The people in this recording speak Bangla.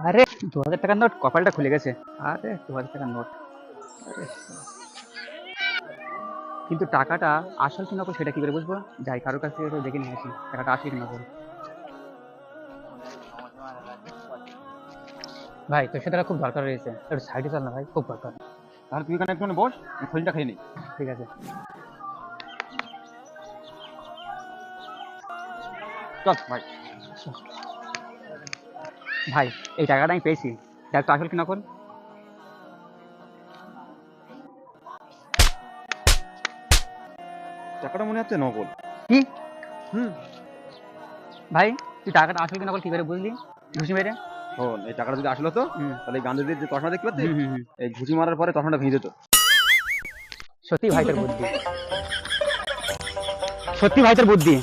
আরে 2000 টাকার নোট, কপালটা খুলে গেছে। আরে 2000 টাকার নোট। আরে কিন্তু টাকাটা আসল কি নকল সেটা কি করে বুঝবো? যাই কারোর কাছ থেকে একটু দেখে নিয়ে আসি টাকাটা আসল কি নকল। ভাই তোর সাথে একটা খুব দরকার রয়েছে, একটু সাইডে চল না ভাই, খুব দরকার। তাহলে তুই এখানে একটু বস, আমি খোঁজটা খেয়ে নিই। ঠিক আছে চল ভাই। ভাই, এই টাকাটা আমি পেয়েছি, দেখ তো আসল কি নকল। টাকাটা মনে হচ্ছে নকল। কি? হুম। ভাই তুই টাকাটা আসল কি নকল কি করে বুঝলি? ঘুষি মেরে? শোন, এই টাকাটা যদি আসলো তো, হুম তাহলে এই গান্ধীজির যে চশমা দেখতে পাচ্ছিস, হুম হুম হুম। এই ঘুষি মারার পরে চশমাটা ভেঙে যেত। সত্যি ভাই তোর বুদ্ধি, সত্যি ভাই তোর বুদ্ধি।